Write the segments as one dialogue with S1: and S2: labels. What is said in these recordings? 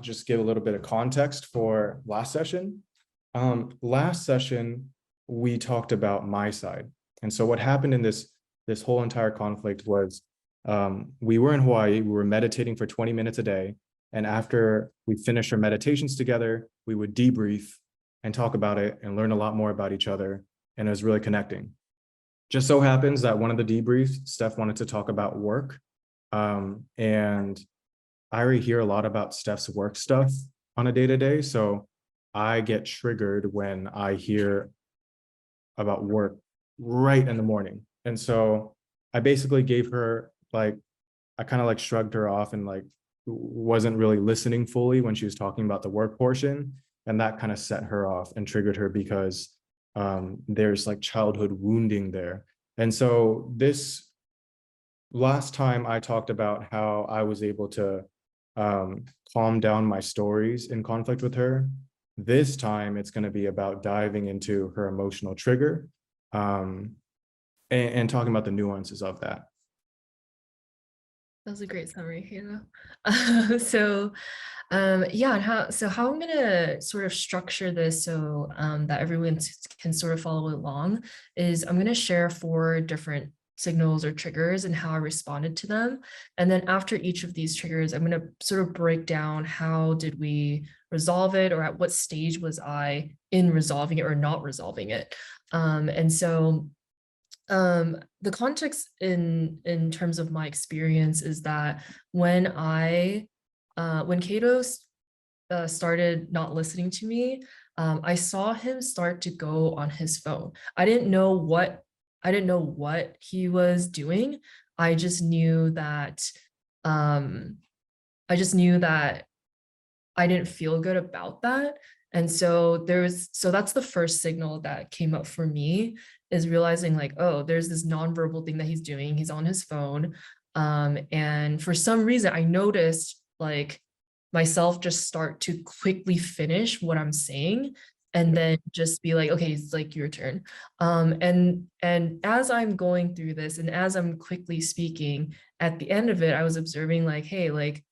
S1: to just give a little bit of context for last session. Last session, we talked about my side. And so what happened in this whole entire conflict was we were in Hawaii, we were meditating for 20 minutes a day. And after we finished our meditations together, we would debrief and talk about it and learn a lot more about each other. And it was really connecting. Just so happens that one of the debriefs, Steph wanted to talk about work. And I already hear a lot about Steph's work stuff on a day-to-day. So I get triggered when I hear about work right in the morning. And so I basically gave her I kind of like shrugged her off and like wasn't really listening fully when she was talking about the work portion. And that kind of set her off and triggered her because there's like childhood wounding there. And so this last time I talked about how I was able to calm down my stories in conflict with her. This time it's going to be about diving into her emotional trigger and talking about the nuances of that.
S2: That was a great summary, Hannah. Yeah, and how I'm gonna sort of structure this so that everyone can sort of follow along is I'm gonna share 4 different signals or triggers and how I responded to them. And then after each of these triggers, I'm gonna sort of break down how did we resolve it, or at what stage was I in resolving it or not resolving it. The context in terms of my experience is that when Cato started not listening to me, I saw him start to go on his phone. I didn't know what he was doing. I just knew that I didn't feel good about that. And so that's the first signal that came up for me, is realizing like, oh, there's this nonverbal thing that he's doing. He's on his phone. And for some reason I noticed like myself just start to quickly finish what I'm saying and then just be like, okay, it's like your turn. And as I'm going through this and as I'm quickly speaking, at the end of it, I was observing like, hey, like,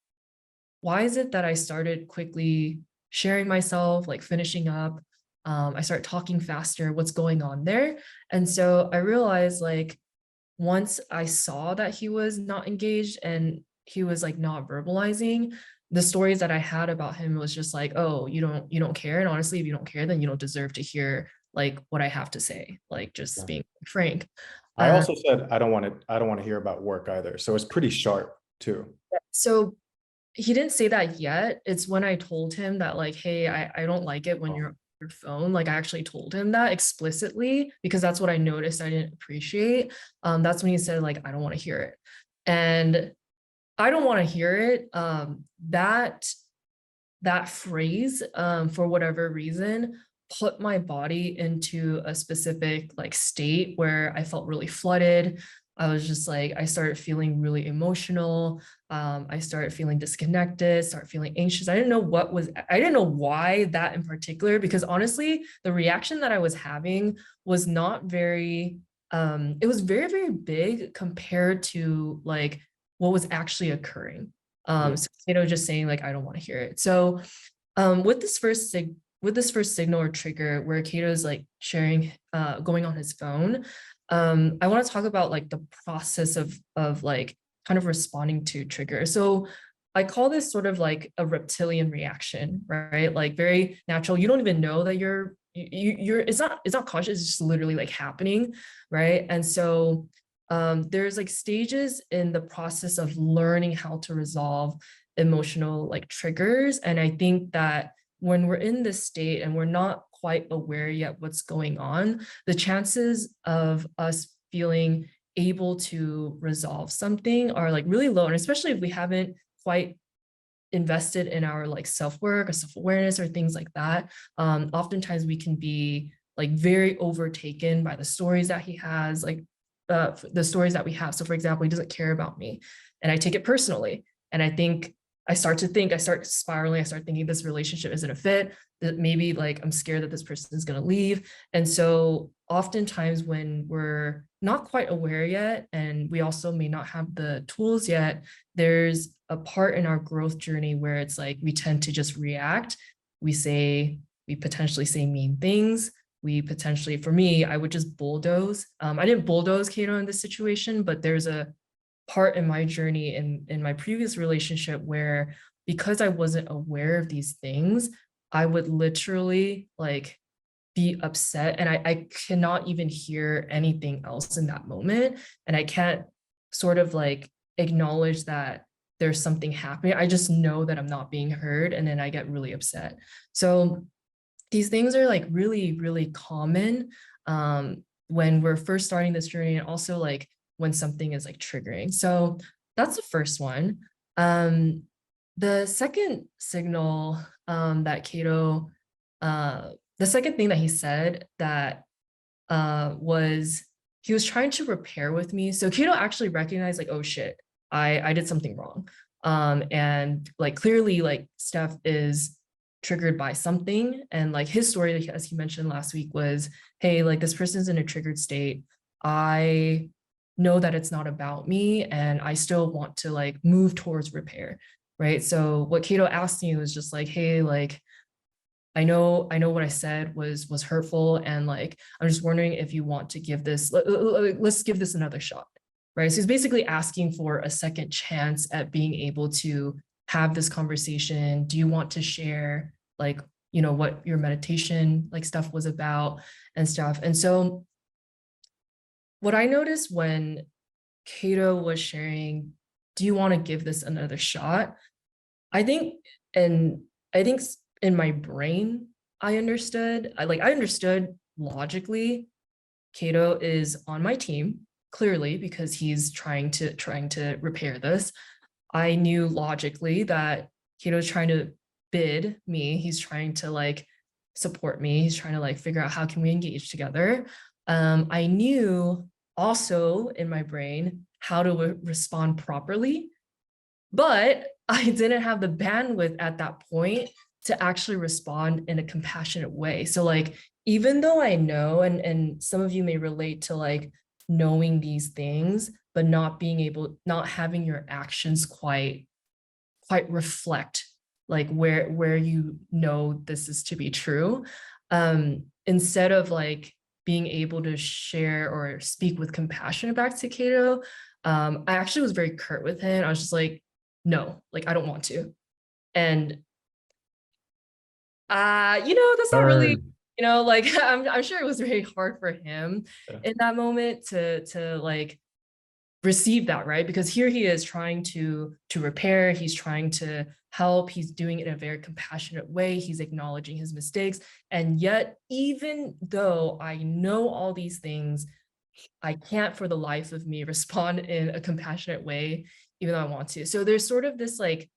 S2: why is it that I started quickly sharing myself, like finishing up? I start talking faster, what's going on there? And so I realized like, once I saw that he was not engaged and he was like not verbalizing, the stories that I had about him was just like, oh, you don't care. And honestly, if you don't care, then you don't deserve to hear like what I have to say, like just being frank.
S1: I also said I don't want to hear about work either. So it's pretty sharp too.
S2: So he didn't say that yet. It's when I told him that like, hey, I don't like it when you're on your phone. Like I actually told him that explicitly because that's what I noticed I didn't appreciate. That's when he said like, I don't want to hear it. And I don't want to hear it. That phrase, for whatever reason, put my body into a specific like state where I felt really flooded. I was just like, I started feeling really emotional. I started feeling disconnected, started feeling anxious. I didn't know why that in particular, because honestly, the reaction that I was having was not very, it was very, very big compared to like what was actually occurring. So, just saying like, I don't want to hear it. So with this first signal or trigger where Cato's like sharing, going on his phone, I want to talk about like the process of like kind of responding to trigger. So I call this sort of like a reptilian reaction, right? Like very natural. You don't even know that you're it's not conscious, it's just literally like happening, right? And so there's like stages in the process of learning how to resolve emotional like triggers. And I think that when we're in this state and we're not quite aware yet what's going on, the chances of us feeling able to resolve something are like really low. And especially if we haven't quite invested in our like self-work or self-awareness or things like that, oftentimes we can be like very overtaken by the stories that he has, like the stories that we have. So for example, he doesn't care about me and I take it personally. And I start spiraling, I start thinking this relationship isn't a fit, that maybe like I'm scared that this person is going to leave. And so oftentimes when we're not quite aware yet, and we also may not have the tools yet, there's a part in our growth journey where it's like we tend to just react. We say, we potentially say mean things. We potentially, for me, I would just bulldoze. I didn't bulldoze Kato in this situation, but there's a part in my journey in my previous relationship where because I wasn't aware of these things, I would literally like be upset and I cannot even hear anything else in that moment. And I can't sort of like acknowledge that there's something happening. I just know that I'm not being heard and then I get really upset. So these things are like really, really common when we're first starting this journey and also like when something is like triggering. So that's the first one. Um, the second signal that Cato, the second thing that he said that was he was trying to repair with me. So Cato actually recognized like, oh shit, I did something wrong. And like clearly like Steph is triggered by something. And like his story, as he mentioned last week, was, hey, like this person's in a triggered state. I know that it's not about me and I still want to like move towards repair. Right. So what Cato asked me was just like, hey, like I know what I said was hurtful and like I'm just wondering if you want to give this let's give this another shot. Right? So he's basically asking for a second chance at being able to have this conversation. Do you want to share like, you know, what your meditation like stuff was about and stuff. And so what I noticed when Cato was sharing, do you want to give this another shot? I think, and I think in my brain, I understood. I understood logically. Cato is on my team clearly because he's trying to repair this. I knew logically that Cato is trying to bid me. He's trying to like support me. He's trying to like figure out how can we engage together. I knew also in my brain how to respond properly, but I didn't have the bandwidth at that point to actually respond in a compassionate way. So like, even though I know, and some of you may relate to like knowing these things, but not being able, not having your actions quite reflect like where you know this is to be true. Instead of like being able to share or speak with compassion back to Cato, I actually was very curt with him. I was just like, no, like I don't want to. And you know, that's not really,
S1: Burn.
S2: you know, like I'm sure it was very hard for him
S1: Yeah.
S2: in that moment to like receive that, right? Because here he is trying to repair, he's trying to help, he's doing it in a very compassionate way, he's acknowledging his mistakes. And yet, even though I know all these things, I can't for the life of me respond in a compassionate way, even though I want to. So there's sort of this like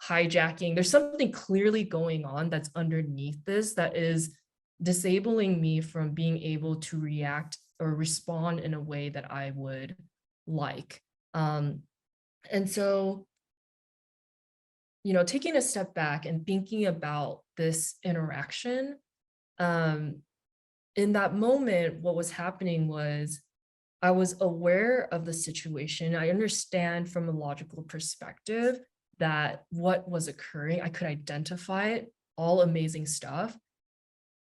S2: hijacking, there's something clearly going on that's underneath this that is disabling me from being able to react or respond in a way that I would like. And so, you know, taking a step back and thinking about this interaction, um, in that moment, what was happening was I was aware of the situation. I understand from a logical perspective that what was occurring, I could identify it, all amazing stuff.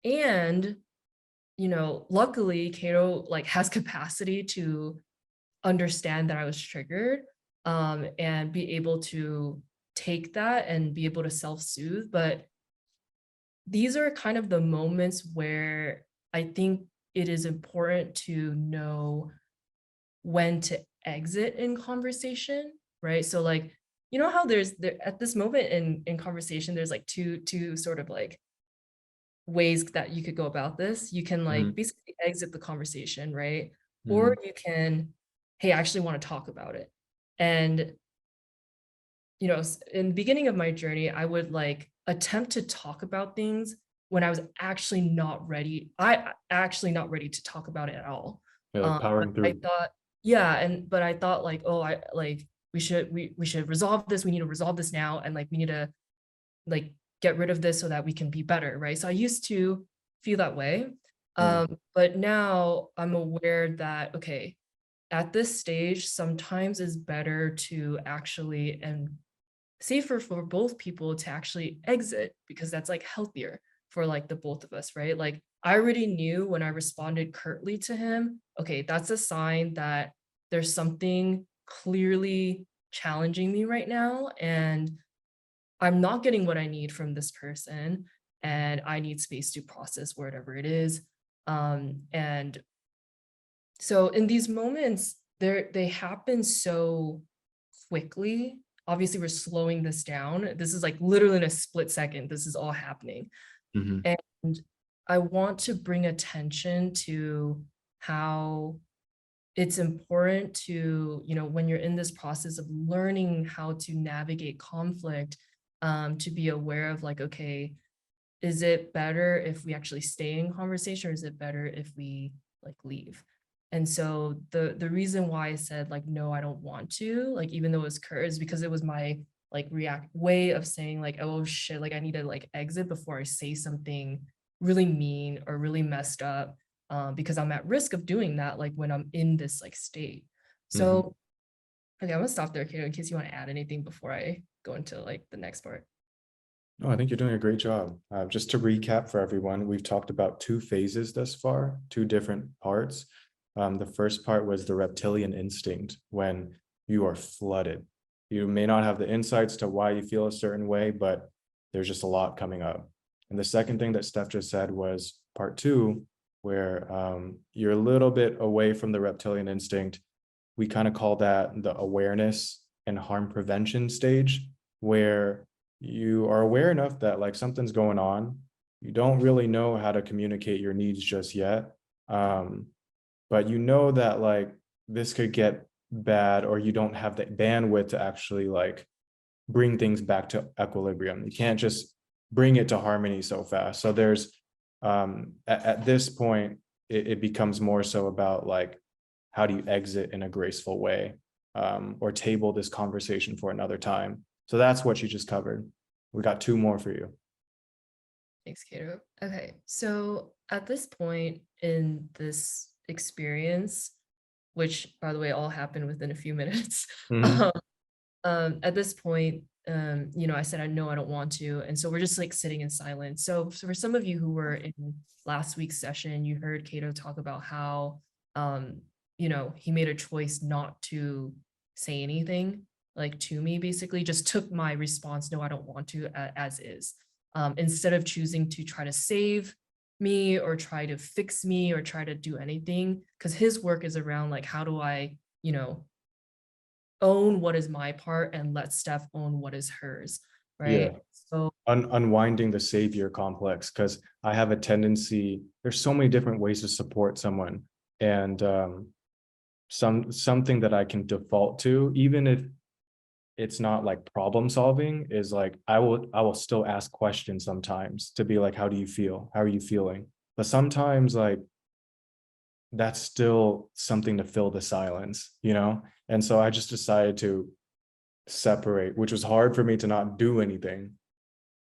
S2: And, you know, luckily, Cato like has capacity to understand that I was triggered and be able to take that and be able to self-soothe. But these are kind of the moments where I think it is important to know when to exit in conversation, right? So like, you know how there at this moment in conversation, there's like two sort of like ways that you could go about this. You can like
S1: Mhm.
S2: basically exit the conversation, right? Or
S1: Mhm.
S2: you can, hey, I actually want to talk about it. And you know, in the beginning of my journey, I would like attempt to talk about things when I was actually not ready. I actually not ready to talk about it at all.
S1: Yeah, like
S2: But
S1: powering
S2: I
S1: through.
S2: thought, yeah, and but I thought like, oh, I like we should resolve this. We need to resolve this now, and like we need to like get rid of this so that we can be better, right? So I used to feel that way.
S1: Mm,
S2: But now I'm aware that, okay, at this stage, sometimes it's better to actually, and safer for both people to actually exit, because that's like healthier for like the both of us, right? Like I already knew when I responded curtly to him, okay, that's a sign that there's something clearly challenging me right now, and I'm not getting what I need from this person, and I need space to process whatever it is. And so in these moments, they happen so quickly. Obviously, we're slowing this down. This is like literally in a split second, this is all happening.
S1: mhm,
S2: And I want to bring attention to how it's important to, when you're in this process of learning how to navigate conflict, to be aware of like, okay, is it better if we actually stay in conversation, or is it better if we like leave? And so the reason why I said like no, I don't want to, like even though it was curt, is because it was my like react way of saying like, oh shit, like I need to like exit before I say something really mean or really messed up, because I'm at risk of doing that like when I'm in this like state.
S1: mhm.
S2: So okay, I'm gonna stop there, Kato, in case you want to add anything before I go into like the next part.
S1: No, I think you're doing a great job. Just to recap for everyone, we've talked about two phases thus far, two different parts. The first part was the reptilian instinct when you are flooded. You may not have the insights to why you feel a certain way, but there's just a lot coming up. And the second thing that Steph just said was part two, where you're a little bit away from the reptilian instinct. We kind of call that the awareness and harm prevention stage, where you are aware enough that like something's going on. You don't really know how to communicate your needs just yet. Um, but you know that like this could get bad, or you don't have the bandwidth to actually like bring things back to equilibrium. You can't just bring it to harmony so fast. So there's at this point, it becomes more so about like how do you exit in a graceful way, or table this conversation for another time. So that's what you just covered. We got two more for you.
S2: Thanks, Kato. Okay, so at this point in this experience, which by the way all happened within a few minutes,
S1: Mhm.
S2: um, at this point, I said I know I don't want to, and so we're just like sitting in silence. So for some of you who were in last week's session, you heard Kato talk about how, he made a choice not to say anything like to me, basically just took my response, no, I don't want to, as is, instead of choosing to try to save me or try to fix me or try to do anything, because his work is around like, how do I, own what is my part and let Steph own what is hers,
S1: Yeah.
S2: right? So
S1: Unwinding the savior complex, because I have a tendency, there's so many different ways to support someone. And something that I can default to, even if it's not like problem solving, is like I will still ask questions sometimes to be like, how do you feel? How are you feeling? But sometimes like that's still something to fill the silence. And so I just decided to separate, which was hard for me to not do anything.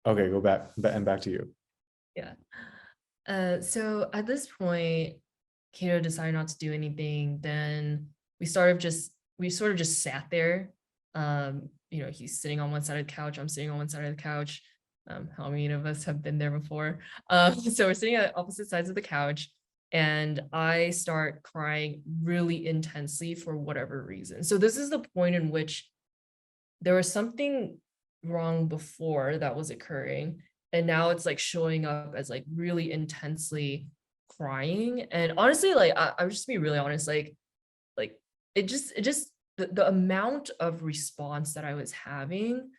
S1: Okay, go back and back to you.
S2: yeah. So at this point, Kato decided not to do anything. Then we sort of just sat there. He's sitting on one side of the couch, I'm sitting on one side of the couch. How many of us have been there before? So we're sitting at opposite sides of the couch, and I start crying really intensely for whatever reason. So this is the point in which there was something wrong before that was occurring, and now it's like showing up as like really intensely crying. And honestly, like I'm just be really honest, like it just the amount of response that I was having,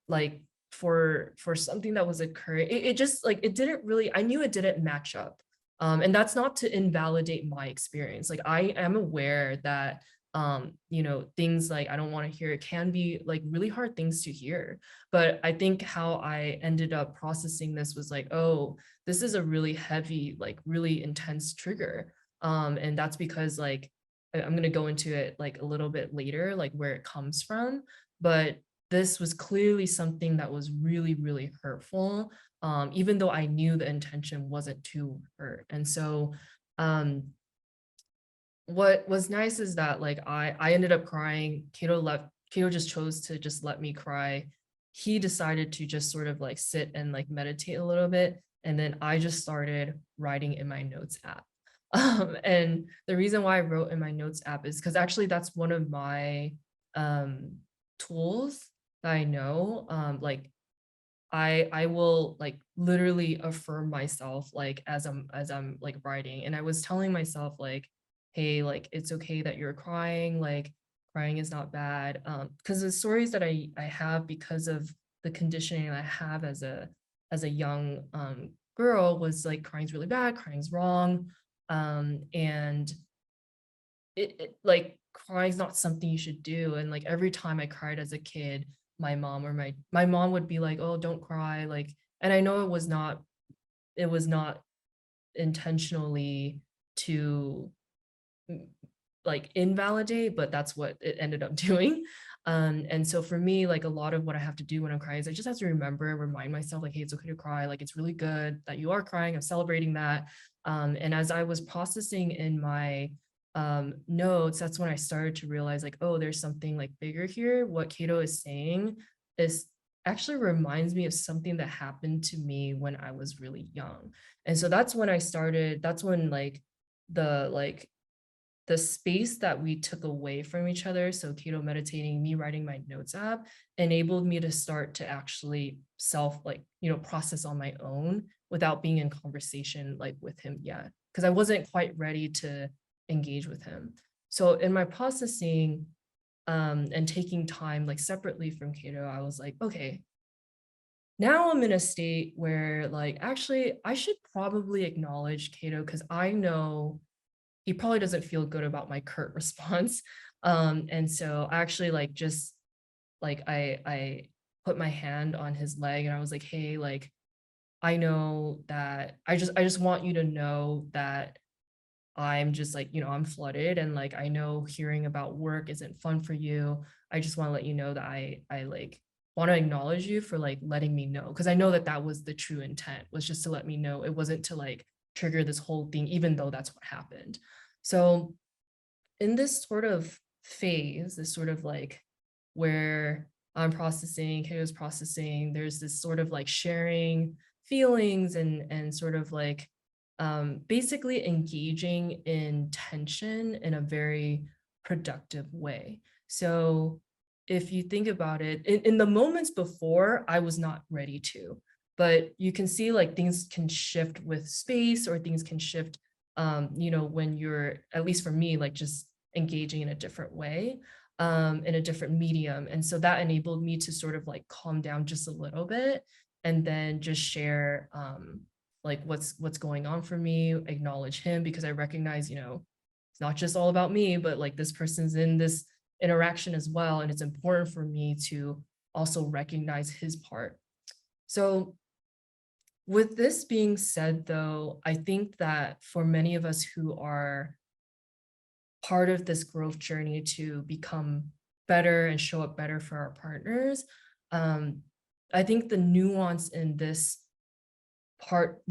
S2: like for something that was occurring, it just like it didn't really, I knew it didn't match up. And that's not to invalidate my experience. Like I am aware that things like I don't want to hear, it can be like really hard things to hear. But I think how I ended up processing this was like, oh, this is a really heavy, like really intense trigger. And that's because like I'm going to go into it like a little bit later, like where it comes from. But this was clearly something that was really, really hurtful, even though I knew the intention wasn't to hurt. And so, um, what was nice is that like I ended up crying. Kato just chose to just let me cry. He decided to just sort of like sit and like meditate a little bit. And then I just started writing in my notes app. And the reason why I wrote in my notes app is because actually that's one of my um tools that I know. Like I will like literally affirm myself like as I'm like writing, and I was telling myself like, hey, like it's okay that you're crying, like crying is not bad. Because the stories that I have because of the conditioning I have as a young girl was like crying's really bad, crying's wrong. And like crying's not something you should do. And like every time I cried as a kid, my mom would be like, "Oh, don't cry." Like, and I know it was not intentionally to mm, like invalidate, but that's what it ended up doing. And so for me, like a lot of what I have to do when I'm crying is I just have to remember and remind myself, like, hey, it's okay to cry. Like, it's really good that you are crying. I'm celebrating that. And as I was processing in my notes, that's when I started to realize, like, oh, there's something like bigger here. What Cato is saying is actually reminds me of something that happened to me when I was really young. And so that's when the the space that we took away from each other, so keto meditating, me writing my notes app, enabled me to start to actually process on my own without being in conversation like with him yet, because I wasn't quite ready to engage with him. So in my processing and taking time like separately from keto, I was like, okay, now I'm in a state where like actually I should probably acknowledge Cato because I know he probably doesn't feel good about my curt response. And so I actually like just like I put my hand on his leg and I was like, hey, like I know that I just want you to know that I'm just like, I'm flooded and like I know hearing about work isn't fun for you. I just want to let you know that I like want to acknowledge you for like letting me know because I know that that was the true intent was just to let me know. It wasn't to like trigger this whole thing even though that's what happened. So in this sort of phase, this sort of like where I'm processing, Kato's processing, there's this sort of like sharing feelings and sort of like basically engaging in tension in a very productive way. So if you think about it, in the moments before, I was not ready to, but you can see like things can shift with space or things can shift when you're, at least for me, like just engaging in a different way, in a different medium. And so that enabled me to sort of like calm down just a little bit and then just share like what's going on for me, acknowledge him because I recognize, it's not just all about me, but like this person's in this interaction as well. And it's important for me to also recognize his part. So with this being said, though, I think that for many of us who are part of this growth journey to become better and show up better for our partners, um, I think the nuance in this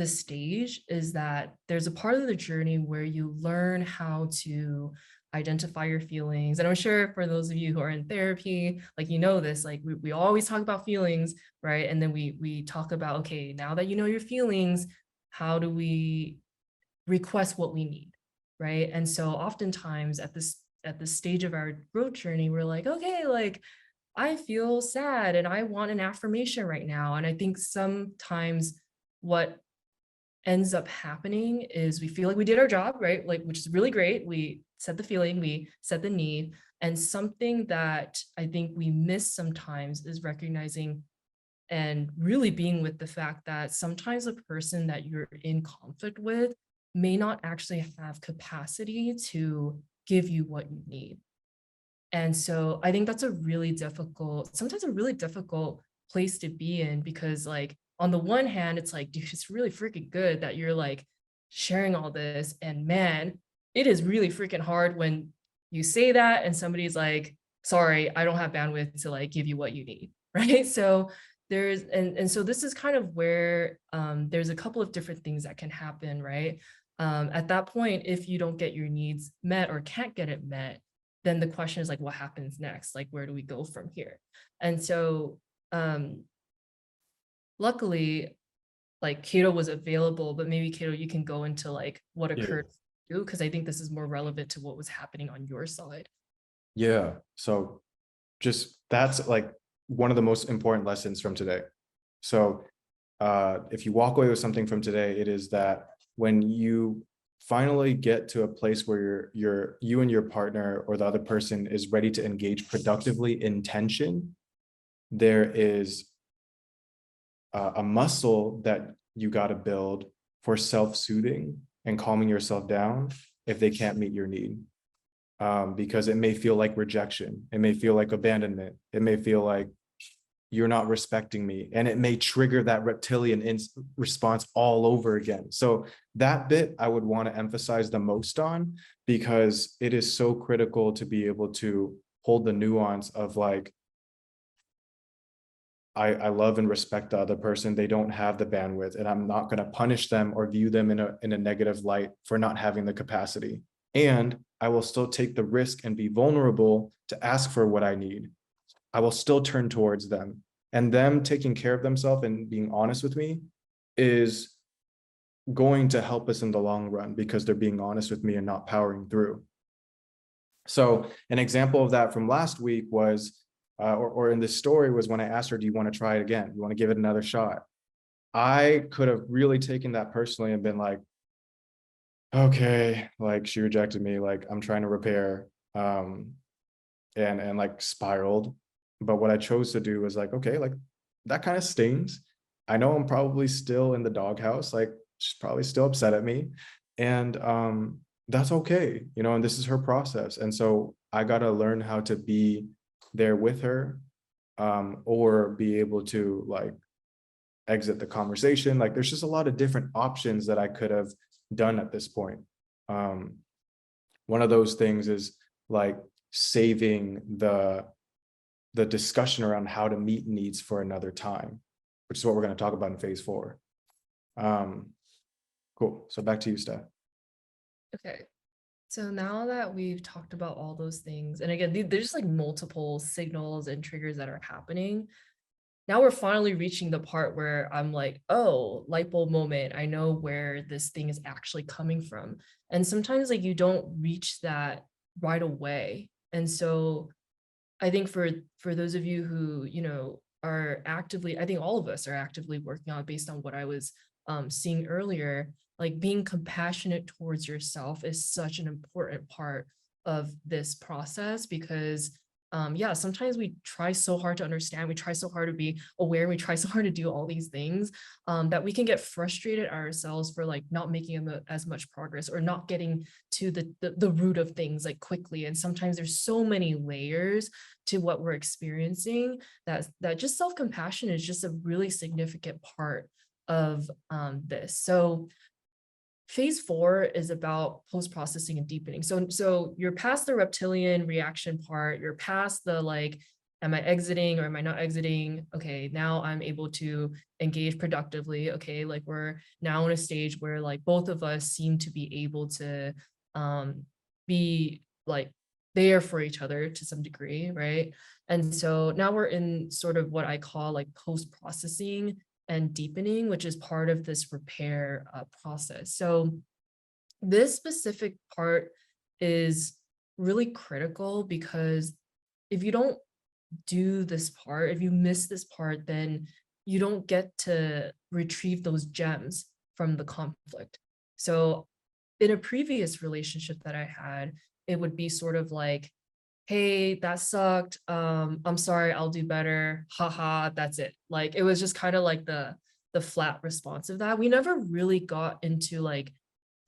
S2: stage is that there's a part of the journey where you learn how to identify your feelings. And I'm sure for those of you who are in therapy, like this, like we always talk about feelings, right? And then we talk about, okay, now that you know your feelings, how do we request what we need, right? And so oftentimes at this stage of our growth journey, we're like, okay, like I feel sad and I want an affirmation right now. And I think sometimes what ends up happening is we feel like we did our job, right? Like, which is really great. We said the feeling, we said the need. And something that I think we miss sometimes is recognizing and really being with the fact that sometimes a person that you're in conflict with may not actually have capacity to give you what you need. And so I think that's sometimes a really difficult place to be in because like on the one hand, it's like, dude, it's really freaking good that you're like sharing all this. And man, it is really freaking hard when you say that and somebody's like, sorry, I don't have bandwidth to like give you what you need, right? So there's and so this is kind of where there's a couple of different things that can happen, right? At that point, if you don't get your needs met or can't get it met, then the question is like, what happens next? Like, where do we go from here? And so um, luckily, like Cato was available, but maybe Cato, you can go into like what
S1: Yeah.
S2: occurred for you, because I think this is more relevant to what was happening on your side.
S1: Yeah. So just that's like one of the most important lessons from today. So if you walk away with something from today, it is that when you finally get to a place where you and your partner or the other person is ready to engage productively in tension, there is a muscle that you got to build for self-soothing and calming yourself down if they can't meet your need. Because it may feel like rejection, it may feel like abandonment, it may feel like you're not respecting me, and it may trigger that reptilian response all over again. So that bit I would want to emphasize the most on, because it is so critical to be able to hold the nuance of like, I love and respect the other person. They don't have the bandwidth, and I'm not going to punish them or view them in a negative light for not having the capacity. And I will still take the risk and be vulnerable to ask for what I need. I will still turn towards them. And them taking care of themselves and being honest with me is going to help us in the long run, because they're being honest with me and not powering through. So an example of that from last week was, or in this story was when I asked her, do you want to try it again? You want to give it another shot? I could have really taken that personally and been like, okay, like she rejected me, like I'm trying to repair, and like spiraled. But what I chose to do was like, okay, like that kind of stings. I know I'm probably still in the doghouse, like she's probably still upset at me. And that's okay, you know, and this is her process. And so I gotta learn how to be there with her, or be able to like exit the conversation. Like there's just a lot of different options that I could have done at this point. Um, one of those things is like saving the discussion around how to meet needs for another time, which is what we're going to talk about in phase 4. Cool. So back to you, Steph.
S2: Okay. So now that we've talked about all those things, and again, there's just like multiple signals and triggers that are happening. Now we're finally reaching the part where I'm like, oh, light bulb moment. I know where this thing is actually coming from. And sometimes like you don't reach that right away. And so I think for those of you who, you know, are actively, I think all of us are actively working on it based on what I was seeing earlier, like being compassionate towards yourself is such an important part of this process, because yeah, sometimes we try so hard to understand, we try so hard to be aware, we try so hard to do all these things that we can get frustrated at ourselves for like not making as much progress or not getting to the root of things like quickly. And sometimes there's so many layers to what we're experiencing that just self-compassion is just a really significant part of this. So phase 4 is about post-processing and deepening. So you're past the reptilian reaction part, you're past the like, am I exiting or am I not exiting? Okay, now I'm able to engage productively. Okay, like we're now in a stage where like both of us seem to be able to be like there for each other to some degree, right? And so now we're in sort of what I call like post-processing and deepening, which is part of this repair process. So this specific part is really critical, because if you don't do this part, if you miss this part, then you don't get to retrieve those gems from the conflict. So in a previous relationship that I had, it would be sort of like, hey, that sucked. I'm sorry, I'll do better. Haha, that's it. Like it was just kind of like the flat response of that. We never really got into like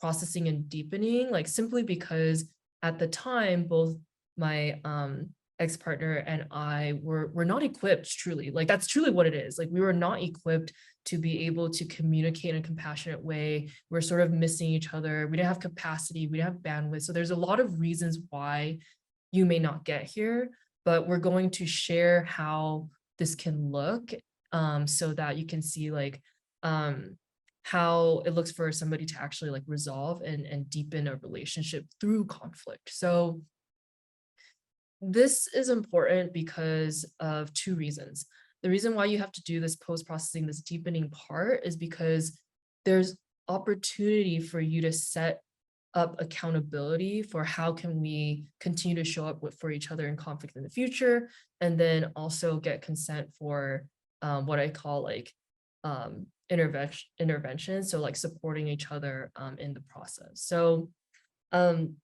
S2: processing and deepening, like simply because at the time, both my ex-partner and I were not equipped truly. Like that's truly what it is. Like we were not equipped to be able to communicate in a compassionate way. We're sort of missing each other. We didn't have capacity, we didn't have bandwidth. So there's a lot of reasons why you may not get here. but we're going to share how this can look, so that you can see like how it looks for somebody to actually like resolve and deepen a relationship through conflict. So this is important because of two reasons. The reason why you have to do this post-processing, this deepening part, is because there's opportunity for you to set up accountability for how can we continue to show up for each other in conflict in the future, and then also get consent for what I call like intervention. So like supporting each other in the process. So um,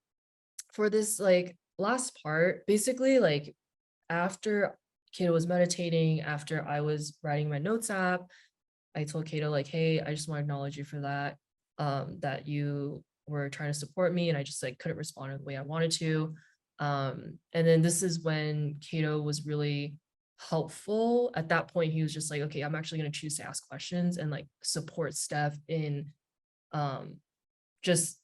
S2: for this like last part, basically like after Kato was meditating, after I was writing my notes app, I told Kato like, hey, I just want to acknowledge you for that, that you were trying to support me and I just like couldn't respond in the way I wanted to. And then this is when Kato was really helpful. At that point, he was just like, okay, I'm actually going to choose to ask questions and like support Steph in um, just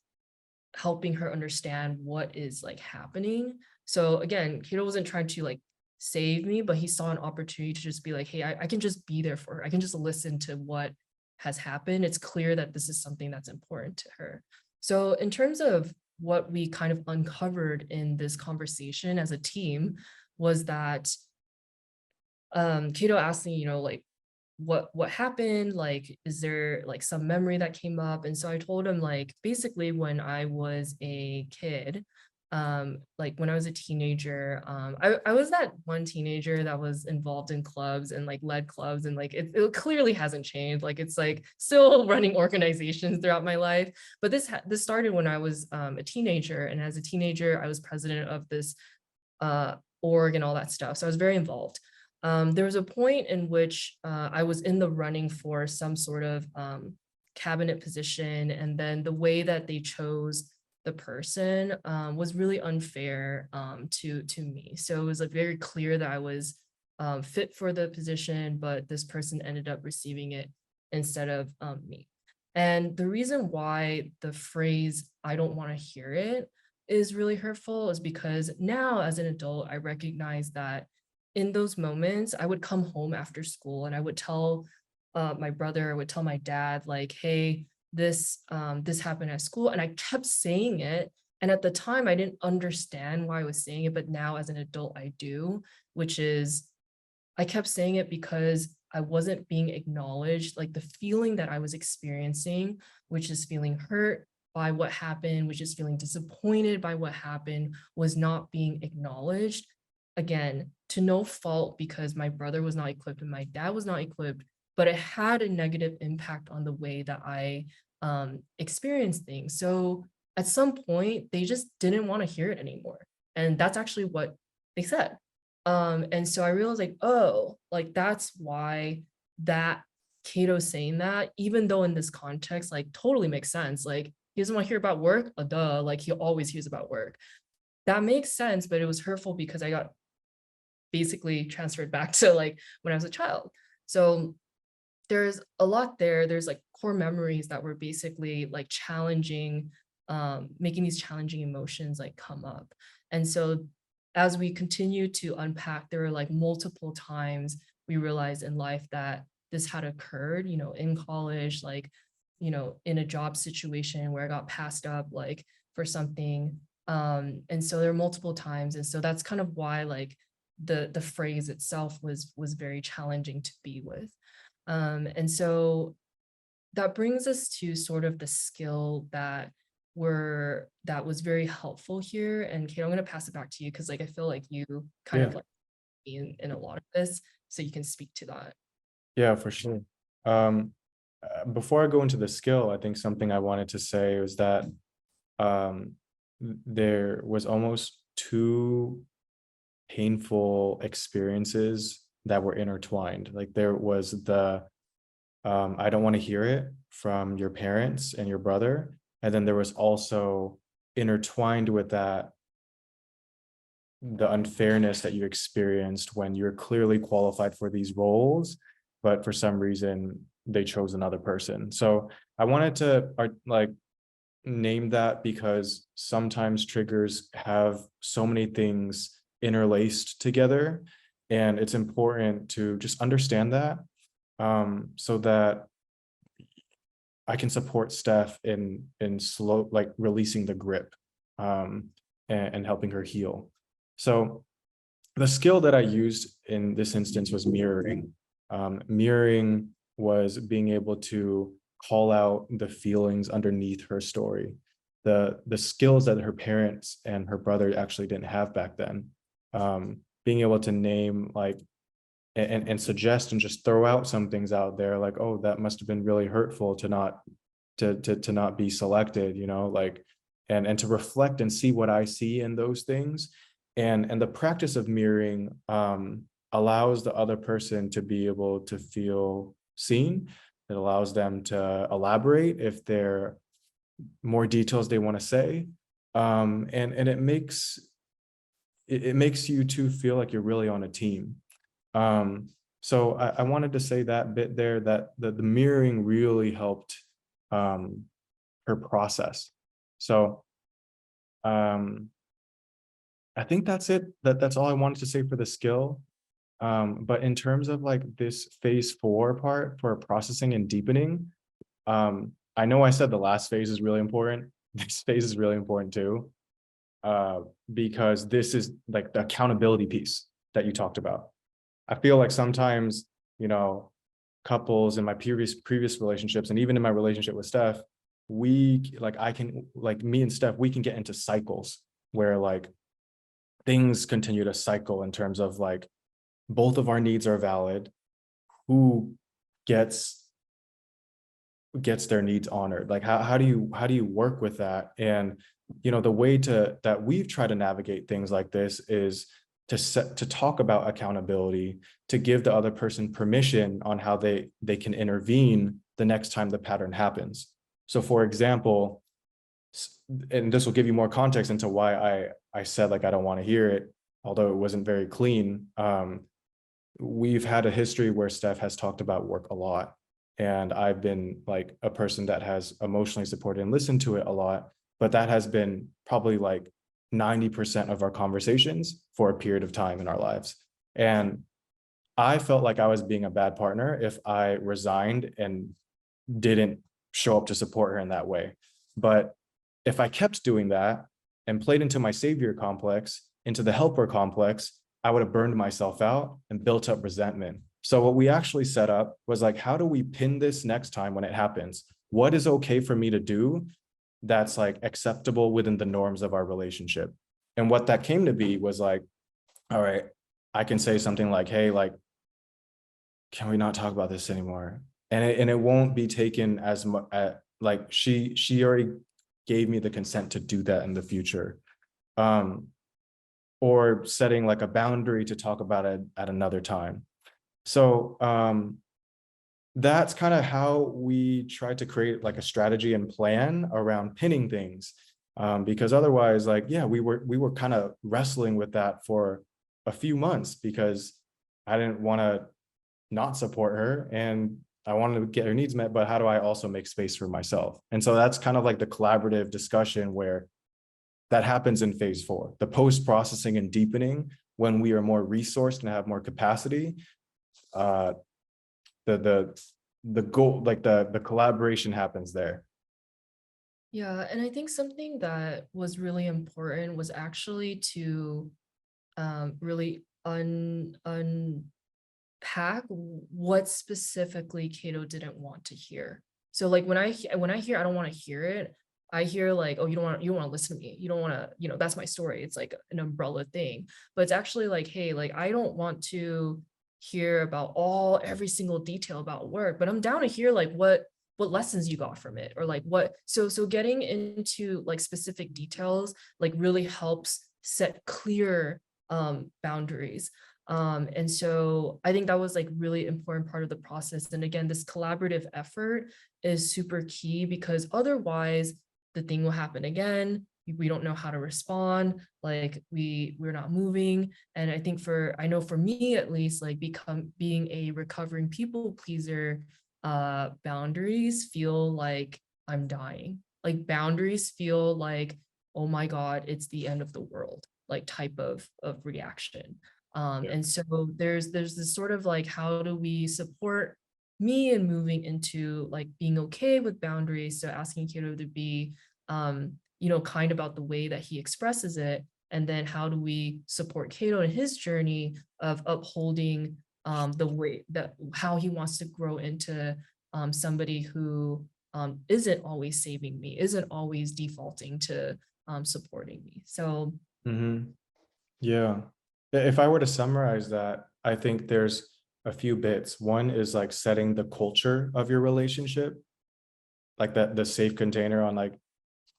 S2: helping her understand what is like happening. So again, Kato wasn't trying to like save me, but he saw an opportunity to just be like, hey, I can just be there for her. I can just listen to what has happened. It's clear that this is something that's important to her. So in terms of what we kind of uncovered in this conversation as a team was that Kato asked me, like what happened, like is there like some memory that came up. And so I told him like basically when I was a kid, like when I was a teenager, I was that one teenager that was involved in clubs and like led clubs, and like it clearly hasn't changed, like it's like still running organizations throughout my life. But this started when I was a teenager, and as a teenager I was president of this org and all that stuff. So I was very involved. There was a point in which I was in the running for some sort of cabinet position, and then the way that they chose the person was really unfair to me. So it was like very clear that I was fit for the position, but this person ended up receiving it instead of me. And the reason why the phrase "I don't want to hear it" is really hurtful is because now as an adult, I recognize that in those moments, I would come home after school and I would tell my brother, I would tell my dad, like, hey, this happened at school. And I kept saying it. And at the time, I didn't understand why I was saying it, but now as an adult, I do, which is I kept saying it because I wasn't being acknowledged, like the feeling that I was experiencing, which is feeling hurt by what happened, which is feeling disappointed by what happened, was not being acknowledged. Again, to no fault because my brother was not equipped and my dad was not equipped, but it had a negative impact on the way that I experienced things. So at some point, they just didn't want to hear it anymore. And that's actually what they said. And so I realized like, oh, like that's why that Cato saying that, even though in this context, like totally makes sense. Like he doesn't want to hear about work, duh, like he always hears about work. That makes sense, but it was hurtful because I got basically transferred back to like when I was a child. So there's a lot there. There's like core memories that were basically like challenging, making these challenging emotions like come up. And so as we continue to unpack, there were like multiple times we realized in life that this had occurred, in college, like, in a job situation where I got passed up like for something. And so there are multiple times. And so that's kind of why like the phrase itself was very challenging to be with. And so that brings us to sort of the skill that was very helpful here. And Kate, I'm going to pass it back to you because like I feel like you kind
S1: Yeah,
S2: of like in a lot of this, so you can speak to that.
S1: yeah, for sure. Before I go into the skill, I think something I wanted to say was that um, there was almost two painful experiences that were intertwined. Like there was the I don't want to hear it from your parents and your brother. And then there was also intertwined with that the unfairness that you experienced when you're clearly qualified for these roles, but for some reason they chose another person. So I wanted to like name that because sometimes triggers have so many things interlaced together. And it's important to just understand that, so that I can support Steph in slow, like releasing the grip, and helping her heal. So the skill that I used in this instance was mirroring. Mirroring was being able to call out the feelings underneath her story, the skills that her parents and her brother actually didn't have back then. Being able to name, like, and suggest and just throw out some things out there, like, oh, that must have been really hurtful to not be selected, like, and to reflect and see what I see in those things. And the practice of mirroring allows the other person to be able to feel seen. It allows them to elaborate if there are more details they want to say. And it makes you two feel like you're really on a team. So I wanted to say that bit there, that the mirroring really helped her process. So I think that's it. That's all I wanted to say for the skill. But in terms of like this phase 4 part for processing and deepening, I know I said the last phase is really important. This phase is really important too, because this is like the accountability piece that you talked about. I feel like sometimes, couples in my previous relationships, and even in my relationship with Steph, me and Steph, we can get into cycles where like things continue to cycle in terms of like both of our needs are valid, who gets their needs honored, like how do you work with that? And the way that we've tried to navigate things like this is to talk about accountability, to give the other person permission on how they can intervene the next time the pattern happens. So for example, and this will give you more context into why I said like I don't want to hear it, although it wasn't very clean. We've had a history where Steph has talked about work a lot, and I've been like a person that has emotionally supported and listened to it a lot, but that has been probably like 90% of our conversations for a period of time in our lives. And I felt like I was being a bad partner if I resigned and didn't show up to support her in that way. But if I kept doing that and played into my savior complex, into the helper complex, I would have burned myself out and built up resentment. So what we actually set up was like, how do we pin this next time when it happens? What is okay for me to do that's like acceptable within the norms of our relationship? And what that came to be was like, all right, I can say something like, hey, like, can we not talk about this anymore? And it won't be taken as much, like she already gave me the consent to do that in the future. Or setting like a boundary to talk about it at another time. So that's kind of how we try to create like a strategy and plan around pinning things. Because otherwise, like, yeah, we were kind of wrestling with that for a few months because I didn't want to not support her and I wanted to get her needs met, but how do I also make space for myself? And so that's kind of like the collaborative discussion where that happens in phase 4, the post-processing and deepening, when we are more resourced and have more capacity. The goal, like the collaboration happens there.
S2: Yeah, and I think something that was really important was actually to really unpack what specifically Cato didn't want to hear. So like when I hear I don't want to hear it, I hear like, oh, you don't want to listen to me. You don't want to, that's my story. It's like an umbrella thing. But it's actually like, hey, like I don't want to hear about every single detail about work, but I'm down to hear like what lessons you got from it, or like what so getting into like specific details like really helps set clear boundaries. And so I think that was like really important part of the process. And again, this collaborative effort is super key, because otherwise the thing will happen again. We don't know how to respond, like we're not moving. And I think I know for me at least, like being a recovering people pleaser, boundaries feel like I'm dying. Like boundaries feel like, oh my God, it's the end of the world. like type of reaction.
S1: Yeah.
S2: And so there's this sort of like, how do we support me in moving into like being okay with boundaries? So asking Cato to be, kind about the way that he expresses it. And then how do we support Cato in his journey of upholding the way that how he wants to grow into somebody who isn't always saving me, isn't always defaulting to supporting me. So
S1: Hmm. Yeah. If I were to summarize that, I think there's a few bits. One is like setting the culture of your relationship, like that the safe container on like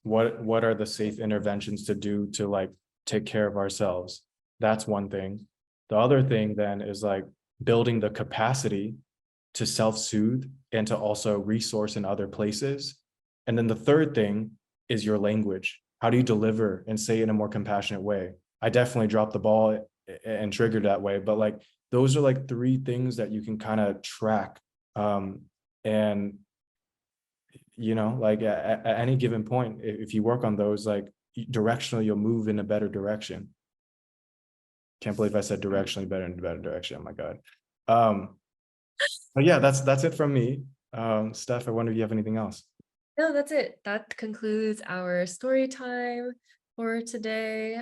S1: what are the safe interventions to do to like take care of ourselves. That's one thing. The other thing then is like building the capacity to self-soothe and to also resource in other places. And then the third thing is your language. How do you deliver and say it in a more compassionate way? I definitely dropped the ball and triggered that way, but like those are like three things that you can kind of track. And like at any given point, if you work on those, like directionally, you'll move in a better direction. Can't believe I said directionally better in a better direction. Oh my God. Um, but yeah, that's it from me. Steph, I wonder if you have anything else.
S2: no, that's it. That concludes our story time for today.